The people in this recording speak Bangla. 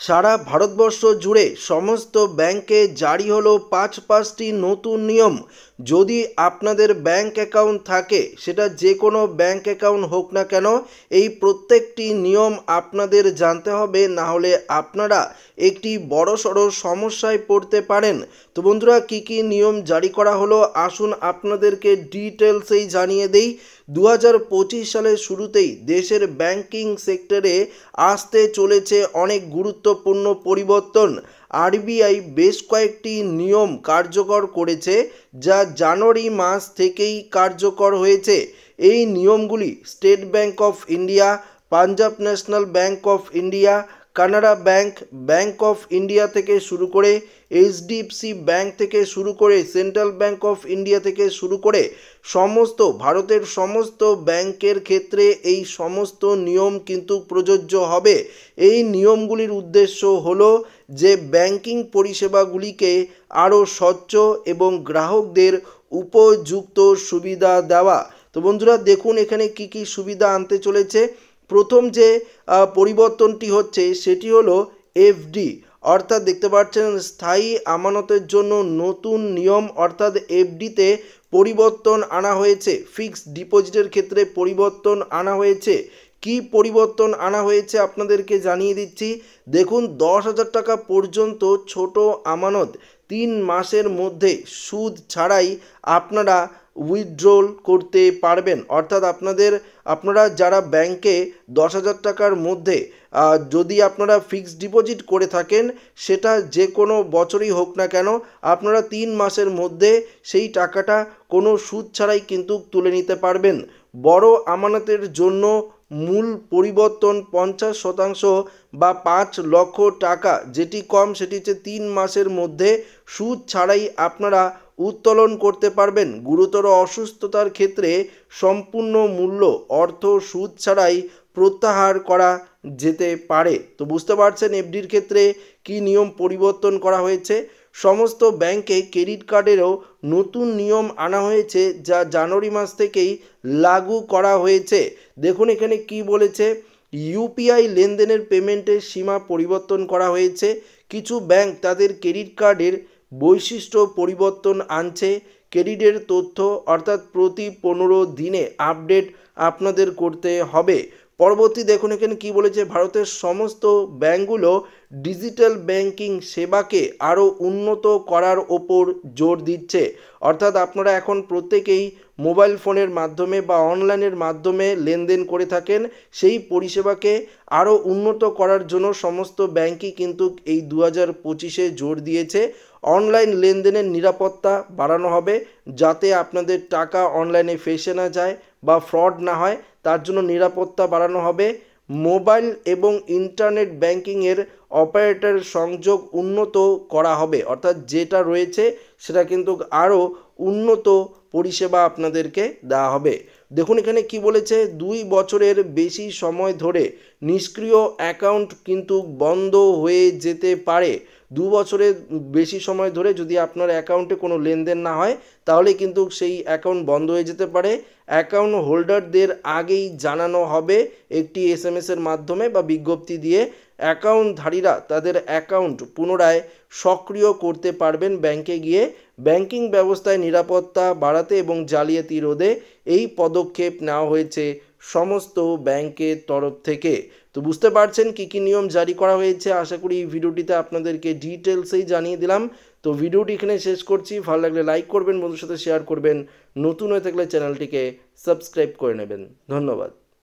সারা ভারতবর্ষ জুড়ে সমস্ত ব্যাংকে জারি হলো পাঁচটি নতুন নিয়ম। যদি আপনাদের ব্যাংক অ্যাকাউন্ট থাকে, সেটা যে কোনো ব্যাংক অ্যাকাউন্ট হোক না কেন, এই প্রত্যেকটি নিয়ম আপনাদের জানতে হবে, না হলে আপনারা একটি বড়সড় সমস্যায় পড়তে পারেন। তো বন্ধুরা, কি কি নিয়ম জারি করা হলো আসুন আপনাদেরকে ডিটেলসেই জানিয়ে দেই। 2025 সালের শুরুতেই দেশের ব্যাংকিং সেক্টরে আসতে চলেছে অনেক গুরুত্বপূর্ণ পরিবর্তন। আরবিআই বেশ কয়েকটি নিয়ম কার্যকর করেছে, যা জানুয়ারি মাস থেকেই কার্যকর হয়েছে। এই নিয়মগুলি State Bank of India, Punjab National Bank of India, Canara Bank, Bank of India থেকে শুরু করে এইচডিএফসি ব্যাংক থেকে শুরু করে সেন্ট্রাল ব্যাংক অফ ইন্ডিয়া থেকে শুরু করে সমস্ত ভারতের সমস্ত ব্যাংকের ক্ষেত্রে এই সমস্ত নিয়ম কিন্তু প্রযোজ্য হবে। এই নিয়মগুলির উদ্দেশ্য হলো যে ব্যাংকিং পরিষেবাগুলিকে আরও স্বচ্ছ এবং গ্রাহকদের উপযুক্ত সুবিধা দেওয়া। তো বন্ধুরা দেখুন, এখানে কি কি সুবিধা আনতে চলেছে। প্রথম যে পরিবর্তনটি হচ্ছে সেটি হলো এফডি, অর্থাৎ দেখতে পাচ্ছেন স্থায়ী আমানতের জন্য নতুন নিয়ম, অর্থাৎ এফডিতে পরিবর্তন আনা হয়েছে। ফিক্সড ডিপোজিটের ক্ষেত্রে পরিবর্তন আনা হয়েছে। কি পরিবর্তন আনা হয়েছে আপনাদেরকে জানিয়ে দিচ্ছি। দেখুন, 10,000 টাকা পর্যন্ত ছোট আমানত 3 মাসের মধ্যে সুদ ছাড়াই আপনারা উইথড্রল করতে পারবেন। অর্থাৎ আপনারা যারা ব্যাংকে 10,000 টাকার মধ্যে যদি আপনারা ফিক্সড ডিপোজিট করে থাকেন, সেটা যে কোনো বছরই হোক না কেন, আপনারা 3 মাসের মধ্যে সেই টাকাটা কোনো সুদ ছাড়াই কিন্তু তুলে নিতে পারবেন। বড় আমানতের জন্য মূল পরিবর্তন 50% বা 5 লক্ষ টাকা, যেটি কম সেটি হচ্ছে 3 মাসের মধ্যে সুদ ছাড়াই আপনারা উত্তোলন করতে পারবেন। গুরুতর অসুস্থতার ক্ষেত্রে সম্পূর্ণ মূল্য অর্থ সুদ ছাড়াই প্রত্যাহার করা যেতে পারে। তো বুঝতে পারছেন এফডির ক্ষেত্রে কি নিয়ম পরিবর্তন করা হয়েছে। সমস্ত ব্যাংকে ক্রেডিট কার্ডেরও নতুন নিয়ম আনা হয়েছে, যা জানুয়ারি মাস থেকেই লাগু করা হয়েছে। দেখুন এখানে কি বলেছে, ইউপিআই লেনদেনের পেমেন্টের সীমা পরিবর্তন করা হয়েছে। কিছু ব্যাংক তাদের ক্রেডিট কার্ডের বৈশিষ্ট্য পরিবর্তন আনছে। ক্রেডিটের তথ্য অর্থাৎ প্রতি 15 দিনে আপডেট আপনাদের করতে হবে। পরবর্তী দেখুন এখানে কি বলেছে, ভারতের সমস্ত ব্যাংকগুলো ডিজিটাল ব্যাংকিং সেবাকে আরও উন্নত করার ওপর জোর দিচ্ছে। অর্থাৎ আপনারা এখন প্রত্যেকেই মোবাইল ফোনের মাধ্যমে বা অনলাইনের মাধ্যমে লেনদেন করে থাকেন। সেই পরিষেবাকে আরও উন্নত করার জন্য সমস্ত ব্যাংকই কিন্তু এই 2025-এ জোর দিয়েছে। অনলাইন লেনদেনের নিরাপত্তা বাড়ানো হবে, যাতে আপনাদের টাকা অনলাইনে ফেঁসে না যায় বা ফ্রড না হয়, তার জন্য নিরাপত্তা বাড়ানো হবে। মোবাইল এবং ইন্টারনেট ব্যাংকিংয়ের অপারেটর সংযোগ উন্নত করা হবে, অর্থাৎ যেটা রয়েছে সেটা কিন্তু আরও উন্নত পরিষেবা আপনাদেরকে দেওয়া হবে। দেখুন এখানে কি বলেছে, 2 বছরের বেশি সময় ধরে নিষ্ক্রিয় অ্যাকাউন্ট কিন্তু বন্ধ হয়ে যেতে পারে। 2 বছরের বেশি সময় ধরে যদি আপনার অ্যাকাউন্টে কোনো লেনদেন না হয়, তাহলে কিন্তু সেই অ্যাকাউন্ট বন্ধ হয়ে যেতে পারে। অ্যাকাউন্ট হোল্ডারদের আগেই জানানো হবে একটি এসএমএসের মাধ্যমে বা বিজ্ঞপ্তি দিয়ে। অ্যাকাউন্টধারীরা তাদের অ্যাকাউন্ট পুনরায় সক্রিয় করতে পারবেন ব্যাংকে গিয়ে। ব্যাংকিং ব্যবস্থায় নিরাপত্তা বাড়াতে এবং জালিয়াতি রোধে এই পদক্ষেপ নেওয়া হয়েছে সমস্ত ব্যাংকের তরফ থেকে। তো বুঝতে পারছেন কি কি নিয়ম জারি করা হয়েছে। আশা করি এই ভিডিওটিতে আপনাদেরকে ডিটেলসেই জানিয়ে দিলাম। তো ভিডিওটি এখানে শেষ করছি। ভালো লাগলে লাইক করবেন, বন্ধুর সাথে শেয়ার করবেন, নতুন হয়ে থাকলে চ্যানেলটিকে সাবস্ক্রাইব করে নেবেন। ধন্যবাদ।